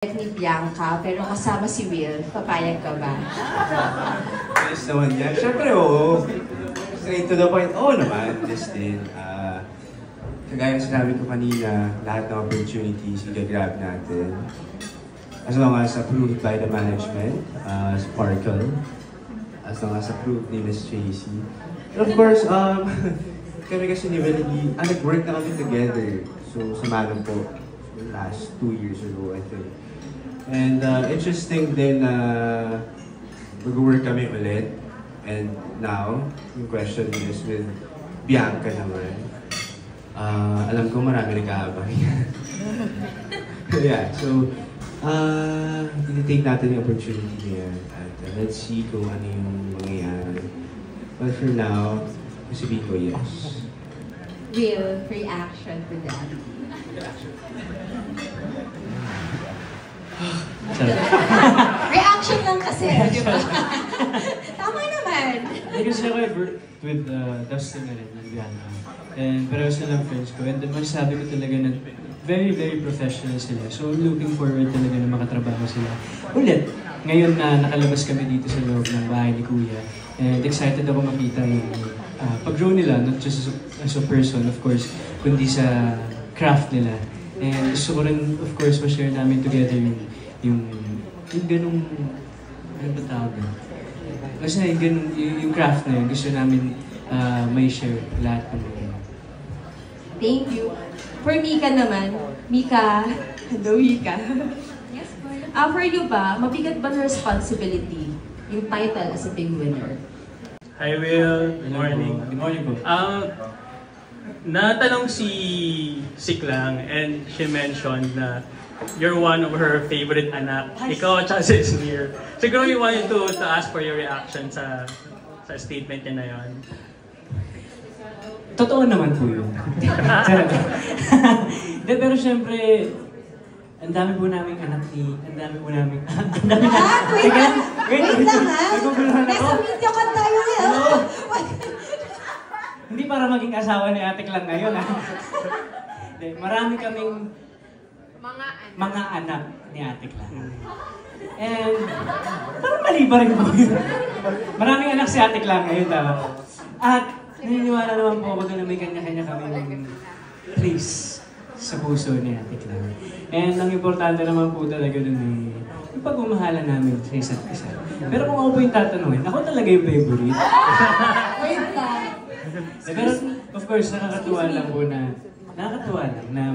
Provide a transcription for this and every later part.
Ni Bianca, pero kasama si Will. Papayag ka ba? Yes naman yan. Siyempre, oo. Straight to the point. Oo naman, Justin. Kagaya na sinabi ko kanina, lahat ng opportunities i-grab natin. As long as approved by the management, Sparkle. As long as approved ni Ms. Tracy. And of course, kami kasi ni Will, nag-work na kami together. So, samahan po. Last 2 years ago, I think. And interesting din na mag-work kami ulit. And now, yung question is with Bianca naman. Alam ko marami nag-aabang yan. Yeah, so, tinitake natin yung opportunity niya. At let's see kung ano yung mangyayari. But for now, sabihin ko yes. Will, reaction to that. Reaction lang kasi, di ba? Tama naman. Kasi ako worked with Dustin na rin, ng Bianca. And pareho silang friends ko. And masasabi ko talaga na very, very professional sila. So looking forward talaga na makatrabaho sila. Ulit, ngayon na nakalabas kami dito sa loob ng bahay ni Kuya. And excited ako makita yung pag-grow nila, not just as a person, of course, kundi sa craft nila. And gusto ko rin, of course, ma-share namin together yung ganung, ano ba tawag na? Kasi yung craft na yun, gusto namin may share lahat ng mga. Thank you. For Mika naman, Mika, hello Mika. Yes, for you ba, mabigat ba na responsibility yung title as a big winner? Hi Will, good morning. Good morning po. Natanong si Siklang and she mentioned na you're one of her favorite anak. Ikaw at saka si Sneer. Siguro you wanted to ask for your reaction sa statement niya na yun. Totoo naman po yun. Pero syempre, ang dami po namin anak ni... Ang dami po namin... Ang dami na... Wait lang ha! Nasa video ka tayo niya! Hindi para maging asawa ni Ate Klang ngayon ha. Marami kaming... mga anak ni Ate Klang. And... parang mali pa rin po yun. Maraming anak si Ate Klang ngayon, tama. At naniniwala naman po ako doon na may kanya-kanya kaming place sa puso ni Ate Klang. And ang importante naman po talaga doon ay yung pagmamahalan namin sa isa't isa. Pero kung ako po yung tatanungin, ako talaga yung favorite. Wait lang. Pero of course, nakakatuwa lang po na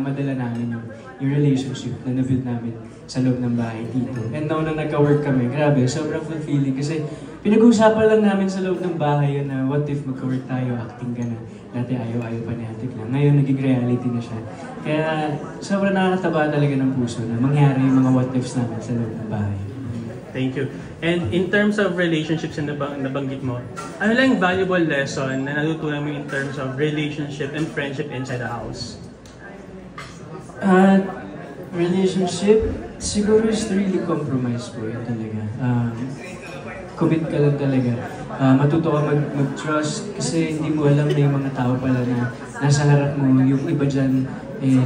madala namin yung relationship na na-build namin sa loob ng bahay dito. And now na nagka-work kami, grabe, sobrang fulfilling kasi pinag-uusapan lang namin sa loob ng bahay yun na what if magka-work tayo, acting ka na. Dati ayaw-ayaw pa ni Ate Klang. Ngayon naging reality na siya. Kaya sobrang nakakataba talaga ng puso na mangyari yung mga what ifs namin sa loob ng bahay. Thank you. And in terms of relationships na nabanggit mo, ano lang yung valuable lesson na natutunan mo in terms of relationship and friendship inside the house? Relationship, siguro is really compromise po yun talaga. Commit ka lang talaga. Matuto ka mag-trust kasi hindi mo alam na yung mga tao pala na nasa harap mo, yung iba dyan,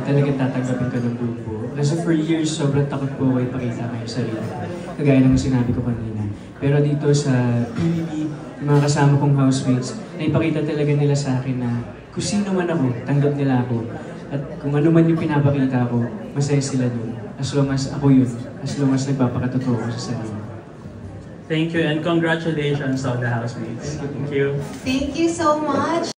talagang tatanggapin ka ng buong buo. Kasi for years, sobrang takot po ako ipakita kayo sa sarili ko. Kagaya ng sinabi ko kanina. Pero dito sa PBB, yung mga kasama kong housemates, naipakita talaga nila sa akin na kung sino man ako, tanggap nila ako. At kung ano man yung pinapakita ko, masaya sila dun. As long as ako yun. As long as nagpapakatotoo ko sa sarili. Thank you and congratulations to all the housemates. Thank you. Thank you so much.